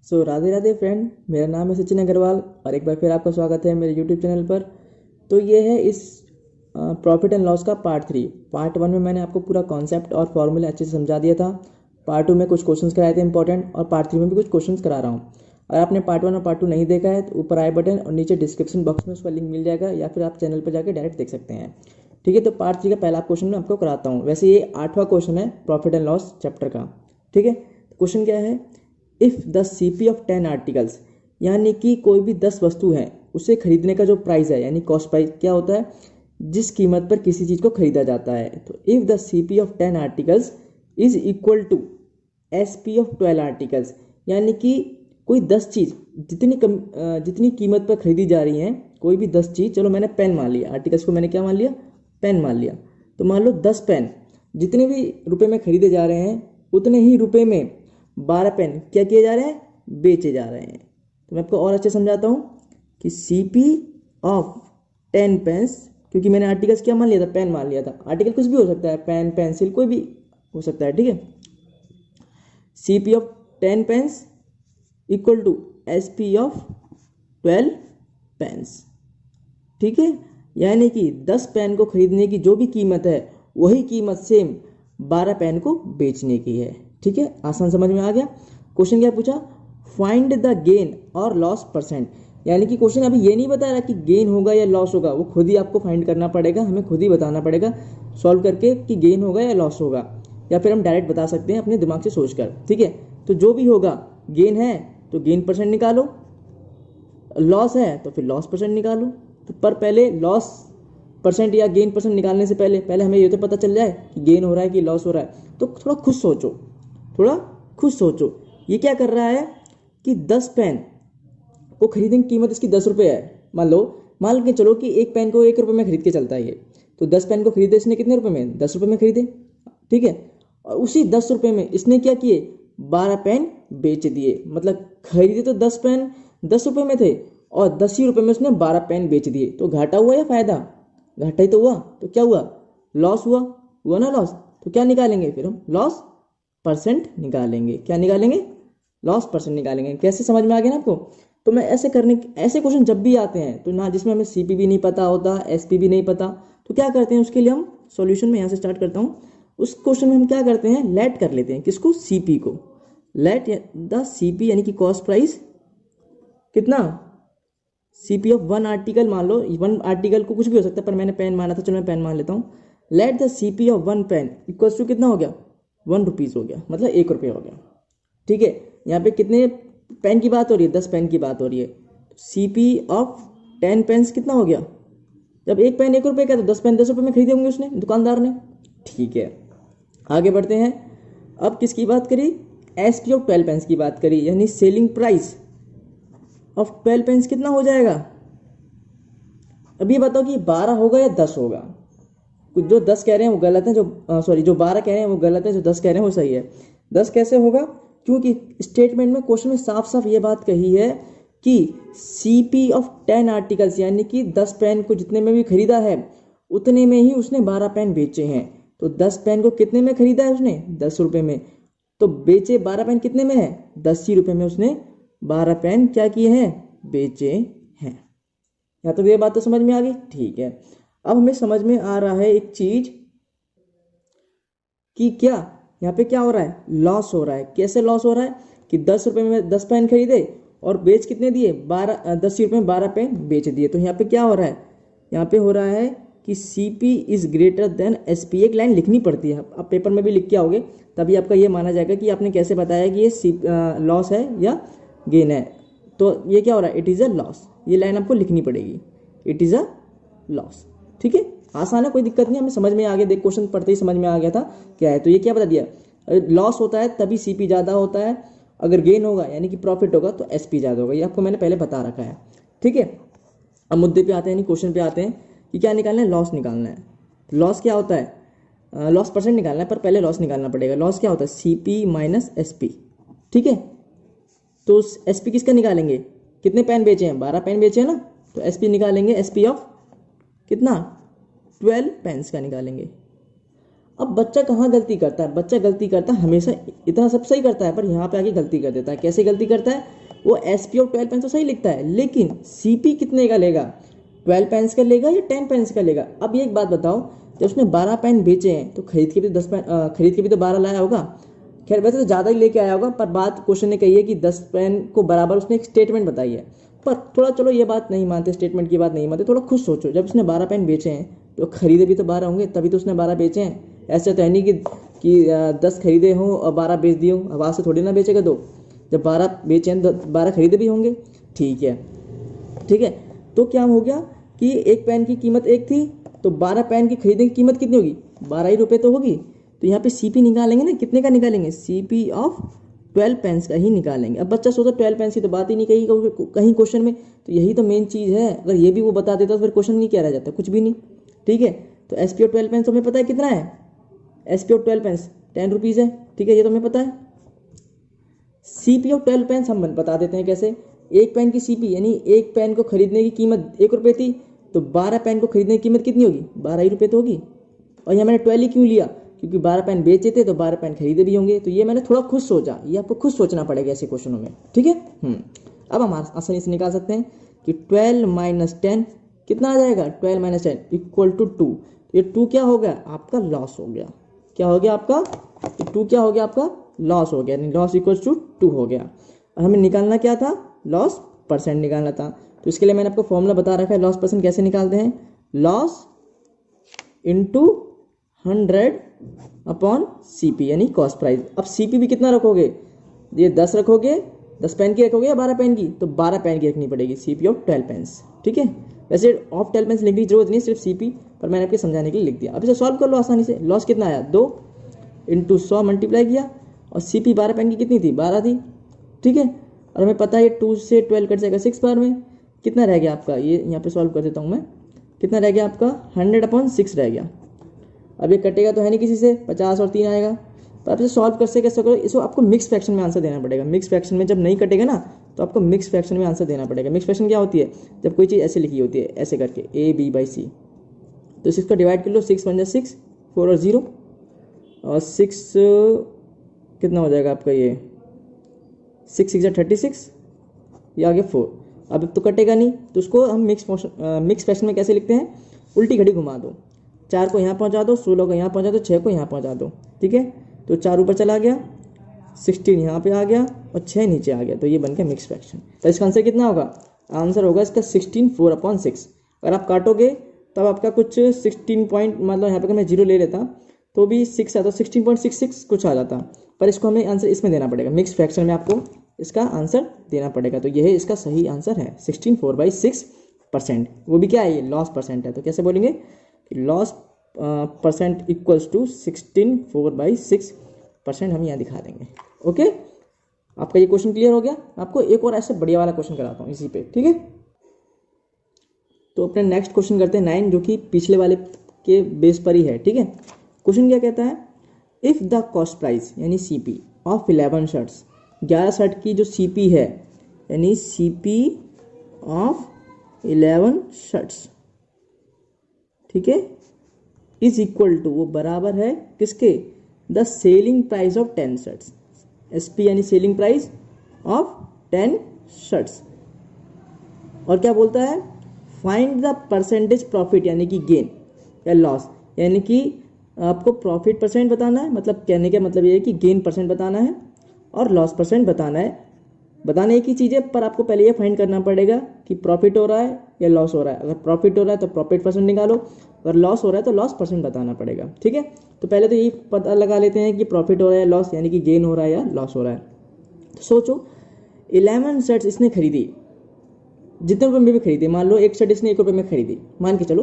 Radhe Radhe friend, मेरा नाम है सचिन अग्रवाल और एक बार फिर आपका स्वागत है मेरे यूट्यूब चैनल पर। तो ये है इस प्रॉफिट एंड लॉस का पार्ट 3। पार्ट 1 में मैंने आपको पूरा कॉन्सेप्ट और फॉर्मूला अच्छे से समझा दिया था। पार्ट 2 में कुछ क्वेश्चंस कराए थे इंपॉर्टेंट, और पार्ट 3 में भी कुछ क्वेश्चंस करा रहा हूँ। अगर आपने पार्ट 1 और पार्ट 2 नहीं देखा है तो ऊपर आई बटन और नीचे डिस्क्रिप्शन बॉक्स में उसका लिंक मिल जाएगा, या फिर आप चैनल पर जाकर डायरेक्ट देख सकते हैं। ठीक है, तो पार्ट 3 का पहला क्वेश्चन मैं आपको कराता हूँ। वैसे ये 8वां क्वेश्चन है प्रॉफिट एंड लॉस चैप्टर का। ठीक है, क्वेश्चन क्या है? If the CP of 10 articles, यानी कि कोई भी 10 वस्तु है, उसे खरीदने का जो प्राइस है यानी कॉस्ट प्राइस क्या होता है? जिस कीमत पर किसी चीज़ को खरीदा जाता है। तो if the CP of 10 articles is equal to SP of 12 articles, यानी कि कोई 10 चीज़ जितनी कीमत पर खरीदी जा रही हैं, कोई भी 10 चीज़, चलो मैंने पेन मान लिया, आर्टिकल्स को मैंने क्या मान लिया? पेन मान लिया। तो मान लो 10 पेन जितने भी रुपए में खरीदे जा रहे हैं, उतने ही रुपए में 12 पेन क्या किए जा रहे हैं? बेचे जा रहे हैं। तो मैं आपको और अच्छे समझाता हूँ कि सीपी ऑफ 10 पेन्स, क्योंकि मैंने आर्टिकल्स क्या मान लिया था? पेन मान लिया था। आर्टिकल कुछ भी हो सकता है, पेन, पेंसिल, कोई भी हो सकता है। ठीक है, CP of 10 pens equal to SP of 12 pens. ठीक है, यानी कि 10 पेन को खरीदने की जो भी कीमत है, वही कीमत सेम 12 पेन को बेचने की है। ठीक है, आसान समझ में आ गया। क्वेश्चन क्या पूछा? फाइंड द गेन और लॉस परसेंट, यानी कि क्वेश्चन अभी ये नहीं बता रहा कि गेन होगा या लॉस होगा, वो खुद ही आपको फाइंड करना पड़ेगा, हमें खुद ही बताना पड़ेगा सॉल्व करके कि गेन होगा या लॉस होगा, या फिर हम डायरेक्ट बता सकते हैं अपने दिमाग से सोचकर। ठीक है, तो जो भी होगा, गेन है तो गेन परसेंट निकालो, लॉस है तो फिर लॉस परसेंट निकालो। तो पर पहले लॉस परसेंट या गेन परसेंट निकालने से पहले हमें ये तो पता चल जाए कि गेन हो रहा है कि लॉस हो रहा है। तो थोड़ा खुद सोचो, थोड़ा खुद सोचो। ये क्या कर रहा है कि 10 पेन को खरीदने की कीमत इसकी 10 रुपये है। मान के चलो कि एक पेन को 1 रुपये में खरीद के चलता है ये, तो 10 पेन को खरीदे इसने कितने रुपए में? 10 रुपये में खरीदे। ठीक है, और उसी 10 रुपये में इसने क्या किए? 12 पेन बेच दिए। मतलब खरीदे तो 10 पेन 10 रुपये में थे, और 10 ही रुपये में उसने 12 पेन बेच दिए। तो घाटा हुआ या फायदा? घाटा ही तो हुआ। तो क्या हुआ? लॉस हुआ ना लॉस। तो क्या निकालेंगे फिर हम? लॉस परसेंट निकालेंगे। क्या निकालेंगे? लॉस परसेंट निकालेंगे। कैसे, समझ में आ गया ना आपको? तो मैं ऐसे क्वेश्चन जब भी आते हैं तो ना, जिसमें हमें सीपी भी नहीं पता होता, एसपी भी नहीं पता, तो क्या करते हैं उसके लिए हम सॉल्यूशन में यहाँ से स्टार्ट करता हूँ। उस क्वेश्चन में हम क्या करते हैं? लेट कर लेते हैं। किसको? सीपी को। लेट द सीपी यानी कि कॉस्ट प्राइस कितना? सीपी ऑफ 1 आर्टिकल, मान लो 1 आर्टिकल को कुछ भी हो सकता है, पर मैंने पेन माना था, चलो मैं पेन मान लेता हूँ। Let the CP of 1 pen equals to कितना हो गया? 1 रुपीज़ हो गया, मतलब 1 रुपये हो गया। ठीक है, यहाँ पे कितने पेन की बात हो रही है? 10 पेन की बात हो रही है। सीपी ऑफ 10 पेन्स कितना हो गया? जब एक पेन 1 रुपये का, तो 10 पेन 10 रुपये में खरीदे होंगे उसने, दुकानदार ने। ठीक है, आगे बढ़ते हैं। अब किसकी बात करी? एसपी ऑफ 12 पेन्स की बात करी, यानी सेलिंग प्राइस ऑफ 12 पेन्स कितना हो जाएगा? अभी बताओ कि 12 होगा या 10 होगा? कुछ जो 10 कह रहे हैं वो गलत है, जो 12 कह रहे हैं वो गलत है, जो 10 कह रहे हैं वो सही है। 10 कैसे होगा? क्योंकि स्टेटमेंट में, क्वेश्चन में साफ साफ ये बात कही है कि सीपी ऑफ 10 आर्टिकल्स, यानी कि 10 पेन को जितने में भी खरीदा है, उतने में ही उसने 12 पेन बेचे हैं। तो 10 पेन को कितने में खरीदा है उसने? 10 रुपये में। तो बेचे 12 पेन कितने में है? 10 ही रुपये में उसने 12 पेन क्या किए हैं? बेचे हैं। यहाँ तो ये बात तो समझ में आ गई। ठीक है, अब हमें समझ में आ रहा है एक चीज कि क्या यहाँ पे क्या हो रहा है? लॉस हो रहा है। कैसे लॉस हो रहा है? कि 10 रुपये में 10 पेन खरीदे और बेच कितने दिए? 10 ही रुपये में 12 पेन बेच दिए। तो यहाँ पे क्या हो रहा है? यहाँ पे हो रहा है कि CP is greater than SP. एक लाइन लिखनी पड़ती है, आप पेपर में भी लिख के आओगे, तभी आपका ये माना जाएगा कि आपने कैसे बताया कि ये लॉस है या गेन है। तो ये क्या हो रहा है? It is a loss. ये लाइन आपको लिखनी पड़ेगी, इट इज़ अ लॉस। ठीक है, आसान है, कोई दिक्कत नहीं, हमें समझ में आ गया। देख, क्वेश्चन पढ़ते ही समझ में आ गया था क्या है। तो ये क्या बता दिया? लॉस होता है तभी सीपी ज़्यादा होता है, अगर गेन होगा यानी कि प्रॉफिट होगा तो एसपी ज़्यादा होगा। ये आपको मैंने पहले बता रखा है। ठीक है, अब मुद्दे पे आते हैं, क्वेश्चन पे आते हैं कि क्या निकालना है? लॉस निकालना है। लॉस क्या होता है? लॉस परसेंट निकालना है, पर पहले लॉस निकालना पड़ेगा। लॉस क्या होता है? CP minus SP. ठीक है, तो एसपी किसका निकालेंगे? कितने पेन बेचे हैं? 12 पेन बेचे हैं ना, तो एसपी निकालेंगे। एसपी ऑफ कितना? 12 पेन्स का निकालेंगे। अब बच्चा कहाँ गलती करता है, बच्चा गलती करता है हमेशा, इतना सब सही करता है पर यहाँ पे आके गलती कर देता है। कैसे गलती करता है, वो एसपी ऑफ 12 पेंस तो सही लिखता है, लेकिन सीपी कितने का लेगा, 12 पेंस का लेगा या 10 पेंस का लेगा। अब ये एक बात बताओ, जब उसने 12 पेन बेचे हैं तो खरीद के भी 10 पेन, खरीद के भी तो 12 लाया होगा। खैर वैसे तो ज़्यादा ही लेके आया होगा, पर बात क्वेश्चन ने कही है कि 10 पेन को बराबर उसने एक स्टेटमेंट बताई है। पर थोड़ा चलो ये बात नहीं मानते, स्टेटमेंट की बात नहीं मानते, थोड़ा खुद सोचो, जब उसने 12 पेन बेचे हैं तो खरीदे भी तो 12 होंगे, तभी तो उसने 12 बेचे हैं। ऐसा तो है नहीं कि 10 खरीदे हों और 12 बेच दिए हों, आवाज़ से थोड़ी ना बेचेगा दो। जब 12 बेचे हैं तो 12 खरीदे भी होंगे। ठीक है, ठीक है। तो क्या हो गया कि एक पेन की कीमत 1 थी, तो 12 पेन की खरीदने की कीमत कितनी होगी, 12 ही रुपये तो होगी। तो यहाँ पे सीपी निकालेंगे ना, कितने का निकालेंगे, सीपी ऑफ 12 पेंस का ही निकालेंगे। अब बच्चा सोचो 12 पेंस की तो बात ही नहीं कही कहीं क्वेश्चन में, तो यही तो मेन चीज़ है। अगर ये भी वो बता देता तो फिर क्वेश्चन नहीं क्या रह जाता, कुछ भी नहीं। ठीक है, तो एसपी ऑफ 12 पेंस हमें पता है कितना है, एसपी ऑफ 12 पेंस 10 रुपीज़ है। ठीक है, ये तो हमें पता है। सीपी ऑफ 12 पेंस हम बता देते हैं कैसे, एक पेन की सीपी यानी एक पेन को खरीदने की कीमत 1 रुपये थी, तो 12 पेन को खरीदने की कीमत कितनी होगी, 12 ही रुपये तो होगी। और यहाँ मैंने 12 ही क्यों लिया, क्योंकि 12 पेन बेचे थे तो 12 पेन खरीदे भी होंगे। तो ये मैंने थोड़ा खुद सोचा, ये आपको खुद सोचना पड़ेगा ऐसे क्वेश्चनों में। ठीक है, अब हम आसानी से निकाल सकते हैं कि 12 माइनस 10 कितना आ जाएगा, 12 माइनस 10 इक्वल टू 2। ये 2 क्या हो गया, आपका लॉस हो गया। क्या हो गया आपका, 2 क्या हो गया आपका, लॉस हो गया, यानी लॉस इक्वल टू 2 हो गया। और हमें निकालना क्या था, लॉस परसेंट निकालना था। तो इसके लिए मैंने आपको फॉर्मूला बता रखा है, लॉस परसेंट कैसे निकालते हैं, लॉस इंटू 100 अपॉन सीपी यानी कॉस्ट प्राइस। अब सीपी भी कितना रखोगे, ये 10 रखोगे, 10 पेन की रखोगे या 12 पेन की, तो 12 पेन की रखनी पड़ेगी, सीपी ऑफ 12 पेन्स। ठीक है, वैसे ऑफ 12 पेन्स लिखने की जरूरत नहीं, सिर्फ सीपी, पर मैंने आपके समझाने के लिए लिख दिया। अब इसे सॉल्व कर लो आसानी से। लॉस कितना आया, 2 इंटू 100 मल्टीप्लाई किया, और सीपी 12 पेन की कितनी थी, 12 थी। ठीक है, और हमें पता है 2 से 12 कट जाएगा 6 बार में, कितना रह गया आपका, ये यहाँ पे सॉल्व कर देता हूँ मैं, कितना रह गया आपका, 100 अपॉन 6 रह गया। अब ये कटेगा तो है नहीं किसी से, 50 और 3 आएगा। तो आप इसे सॉल्व कैसे करो, इसको आपको मिक्स फ्रैक्शन में आंसर देना पड़ेगा। मिक्स फ्रैक्शन में जब नहीं कटेगा ना, तो आपको मिक्स फ्रैक्शन में आंसर देना पड़ेगा। मिक्स फ्रैक्शन क्या होती है, जब कोई चीज़ ऐसे लिखी होती है, ऐसे करके A/B/C, तो 6 को डिवाइड कर लो, 6 1 6, 4 और 0, और 6 कितना हो जाएगा आपका, ये 6 6 36, ये आगे 4। अब तो कटेगा नहीं, तो उसको हम मिक्स फ्रैक्शन में कैसे लिखते हैं, उल्टी घड़ी घुमा दो, 4 को यहाँ पहुँचा दो, 16 को यहाँ पहुँचा दो, 6 को यहाँ पहुँचा दो। ठीक है, तो 4 ऊपर चला गया, 16 यहाँ पे आ गया और 6 नीचे आ गया, तो ये बन गया मिक्स फ्रैक्शन। तो इसका आंसर कितना होगा, आंसर होगा इसका 16 4 अपॉन 6। अगर आप काटोगे तब आपका कुछ 16 पॉइंट, मतलब यहाँ पे मैं 0 ले लेता तो भी 6 आता, 16.66 कुछ आ जाता, पर इसको हमें आंसर इसमें देना पड़ेगा, मिक्स फ्रैक्शन में आपको इसका आंसर देना पड़ेगा। तो यह इसका सही आंसर है 16 4/6%। वो भी क्या है, ये लॉस परसेंट है। तो कैसे बोलेंगे, लॉस परसेंट इक्वल्स टू 16 4/6% हम यहाँ दिखा देंगे। ओके, आपका ये क्वेश्चन क्लियर हो गया। आपको एक और ऐसे बढ़िया वाला क्वेश्चन कराता हूँ इसी पे। ठीक है, तो अपने नेक्स्ट क्वेश्चन करते हैं 9, जो कि पिछले वाले के बेस पर ही है। ठीक है, क्वेश्चन क्या कहता है, इफ़ द कॉस्ट प्राइस यानी सीपी ऑफ 11 शर्ट्स, 11 शर्ट की जो सीपी है यानी सीपी ऑफ 11 शर्ट्स, ठीक है, इज इक्वल टू, वो बराबर है किसके, the selling price of 10 shirts. SP यानी सेलिंग प्राइस ऑफ 10 शर्ट्स। और क्या बोलता है, फाइंड द परसेंटेज प्रॉफिट यानी कि गेन या लॉस, यानी कि आपको प्रॉफिट परसेंट बताना है, मतलब कहने का मतलब ये है कि गेन परसेंट बताना है और लॉस परसेंट बताना है। बताने एक ही चीज़ है, पर आपको पहले ये फाइंड करना पड़ेगा कि प्रॉफिट हो रहा है या लॉस हो रहा है। अगर प्रॉफिट हो रहा है तो प्रॉफिट परसेंट निकालो, अगर लॉस हो रहा है तो लॉस परसेंट बताना पड़ेगा। ठीक है, तो पहले तो यही पता लगा लेते हैं कि प्रॉफिट हो रहा है या लॉस, यानी कि गेन हो रहा है या लॉस हो रहा है। तो सोचो 11 शर्ट्स इसने खरीदी, जितने रुपये में भी खरीदी, मान लो एक शर्ट इसने 1 रुपये में खरीदी, मान के चलो,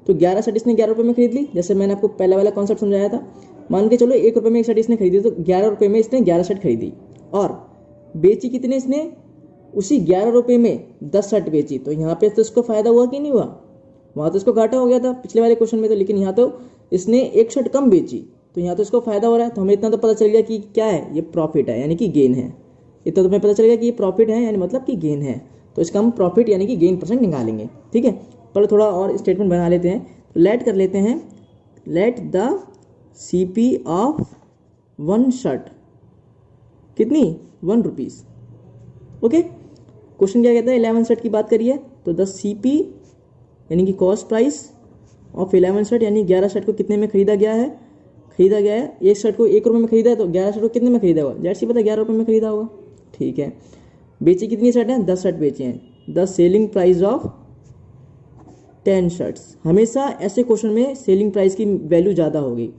तो 11 शर्ट इसने 11 रुपये में खरीद ली। जैसे मैंने आपको पहला वाला कॉन्सेप्ट समझाया था, मान के चलो 1 रुपये में एक शर्ट इसने खरीदी, तो 11 रुपये में इसने 11 शर्ट खरीदी और बेची कितने इसने, उसी 11 रुपये में 10 शर्ट बेची। तो यहाँ पे तो इसको फायदा हुआ कि नहीं हुआ, वहाँ तो इसको घाटा हो गया था पिछले वाले क्वेश्चन में तो, लेकिन यहाँ तो इसने एक शर्ट कम बेची, तो यहाँ तो इसको फायदा हो रहा है। तो हमें इतना तो पता चल गया कि क्या है, ये प्रॉफिट है यानी कि गेन है। इतना तो हमें पता चल गया कि ये प्रॉफिट है यानी मतलब कि गेन है, तो इसका हम प्रॉफिट यानी कि गेन परसेंट निकालेंगे। ठीक है, पर थोड़ा और स्टेटमेंट बना लेते हैं, लेट कर लेते हैं, let the CP of 1 shirt कितनी 1 रुपीज़। ओके, क्वेश्चन क्या कहता है 11 शर्ट की बात करिए तो द CP यानी कि कॉस्ट प्राइस ऑफ 11 शर्ट यानी 11 शर्ट को कितने में खरीदा गया है, एक शर्ट को 1 रुपये में खरीदा है तो 11 शर्ट को कितने में खरीदा होगा, जाहिर सी पता 11 रुपये में खरीदा होगा। ठीक है, बेची कितनी शर्ट हैं 10 शर्ट बेची हैं। The selling price of 10 shirts, हमेशा ऐसे क्वेश्चन में सेलिंग प्राइस की वैल्यू ज़्यादा होगी।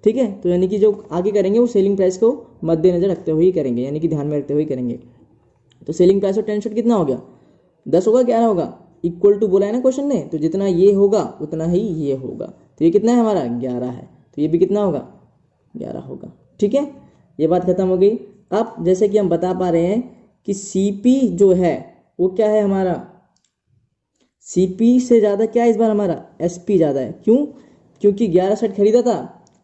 ठीक है, तो यानी कि जो आगे करेंगे वो सेलिंग प्राइस को मद्देनजर रखते हुए ही करेंगे, यानी कि ध्यान में रखते हुए करेंगे। तो सेलिंग प्राइस ऑफ 10 शर्ट कितना हो गया, 10 होगा 11 होगा, इक्वल टू बोला है ना क्वेश्चन ने, तो जितना ये होगा उतना ही ये होगा। तो ये कितना है हमारा 11 है, तो ये भी कितना होगा 11 होगा। ठीक है, ये बात खत्म हो गई। अब जैसे कि हम बता पा रहे हैं कि CP जो है वो क्या है हमारा, CP से ज़्यादा क्या है इस बार हमारा SP ज़्यादा है। क्यों, क्योंकि 11 शर्ट खरीदा था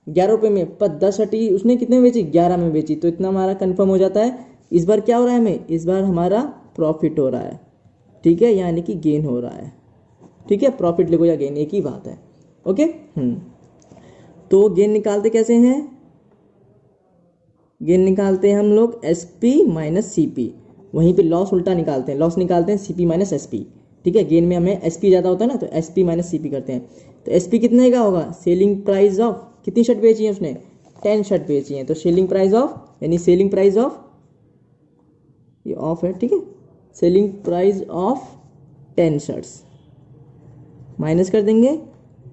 11 रुपये में, पर 10 शर्ट ही उसने कितने में बेची 11 में बेची, तो इतना हमारा कंफर्म हो जाता है। इस बार क्या हो रहा है हमें, इस बार हमारा प्रॉफिट हो रहा है। ठीक है, यानी कि गेन हो रहा है। ठीक है, प्रॉफिट लिखो या गेन एक ही बात है। ओके, तो गेन निकालते कैसे हैं, गेन निकालते हैं हम लोग SP माइनस CP, वहीं पे लॉस उल्टा निकालते हैं, लॉस निकालते हैं CP माइनस SP। ठीक है, गेन में हमें SP ज़्यादा होता है ना, तो SP माइनस CP करते हैं। तो SP कितने का होगा, सेलिंग प्राइस ऑफ, कितनी शर्ट बेची है उसने 10 शर्ट बेची हैं, तो सेलिंग प्राइस ऑफ यानी सेलिंग प्राइस ऑफ, ये ऑफ है। ठीक है, selling price of 10 shirts minus कर देंगे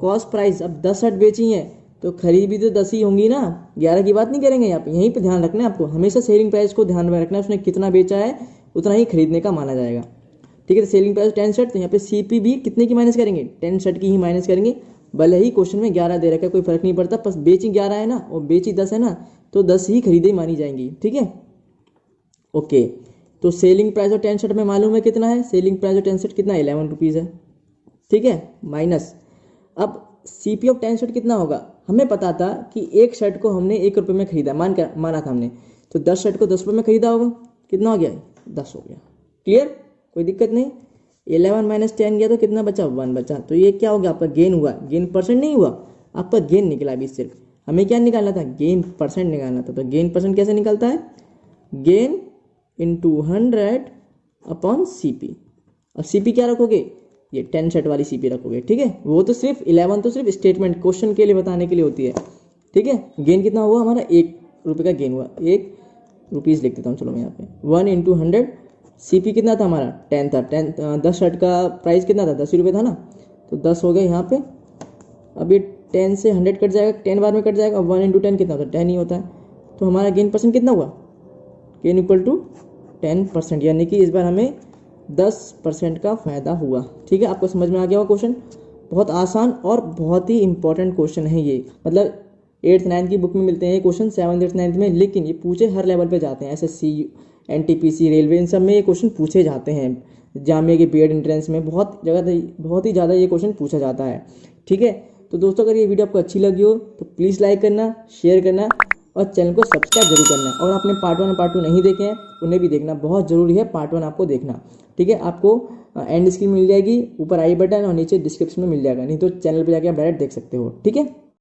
कॉस्ट प्राइस, अब 10 शर्ट बेची हैं तो खरीद भी तो 10 ही होंगी ना, 11 की बात नहीं करेंगे यहाँ पे, यहीं पे ध्यान रखना है आपको, हमेशा सेलिंग प्राइस को ध्यान में रखना है, उसने कितना बेचा है उतना ही खरीदने का माना जाएगा। ठीक है, तो सेलिंग प्राइस 10 शर्ट, तो यहाँ पे CP भी कितने की माइनस करेंगे 10 शर्ट की ही माइनस करेंगे, भले ही क्वेश्चन में 11 दे रखा है कोई फर्क नहीं पड़ता, बस बेची 11 है ना और बेची 10 है ना, तो 10 ही खरीदे मानी जाएंगी। ठीक है, ओके, तो सेलिंग प्राइस ऑफ 10 शर्ट में मालूम है कितना है, सेलिंग प्राइस ऑफ 10 शर्ट कितना 11 रुपीज़ है। ठीक है, माइनस अब CP ऑफ 10 शर्ट कितना होगा, हमें पता था कि एक शर्ट को हमने 1 रुपये में खरीदा, माना था हमने, तो 10 शर्ट को 10 रुपये में खरीदा होगा, कितना हो गया 10 हो गया। क्लियर, कोई दिक्कत नहीं। 11 माइनस 10 गया तो कितना बचा 1 बचा, तो ये क्या हो गया आपका गेन हुआ, गेन परसेंट नहीं हुआ, आपका गेन निकला अभी। सिर्फ हमें क्या निकालना था, गेन परसेंट निकालना था। तो गेन परसेंट कैसे निकलता है, गेन इंटू 100 अपॉन CP, और CP क्या रखोगे, ये 10 शर्ट वाली CP रखोगे। ठीक है, वो तो सिर्फ 11 तो सिर्फ स्टेटमेंट क्वेश्चन के लिए बताने के लिए होती है। ठीक है, गेन कितना हुआ हमारा 1 रुपये का गेन हुआ, 1 रुपीज़ लिख देता हूँ चलो मैं यहाँ पे, 1 इंटू 100, CP कितना था हमारा 10 था, 10 शर्ट का प्राइस कितना था 10 रुपये था ना, तो 10 हो गए यहाँ पे। अब ये 10 से 100 कट जाएगा, 10 बार में कट जाएगा, 1 इंटू 10 कितना होता है 10 ही होता है, तो हमारा गेन परसेंट कितना हुआ, गेन इक्वल टू 10%, यानी कि इस बार हमें 10% का फ़ायदा हुआ। ठीक है, आपको समझ में आ गया होगा क्वेश्चन, बहुत आसान और बहुत ही इंपॉर्टेंट क्वेश्चन है ये, मतलब 8th 9th की बुक में मिलते हैं ये क्वेश्चन, 7th 8th 9th में, लेकिन ये पूछे हर लेवल पे जाते हैं, SSC NTPC रेलवे इन सब में ये क्वेश्चन पूछे जाते हैं, जामिया के बीएड एंट्रेंस में बहुत ही ज़्यादा ये क्वेश्चन पूछा जाता है। ठीक है, तो दोस्तों अगर ये वीडियो आपको अच्छी लगी हो तो प्लीज़ लाइक करना, शेयर करना और चैनल को सब्सक्राइब जरूर करना, और आपने पार्ट 1 और पार्ट 2 नहीं देखे हैं उन्हें भी देखना, बहुत ज़रूरी है पार्ट 1 आपको देखना। ठीक है, आपको एंड स्क्रीन मिल जाएगी, ऊपर आई बटन और नीचे डिस्क्रिप्शन में मिल जाएगा, नहीं तो चैनल पर जाके आप डायरेक्ट देख सकते हो। ठीक है।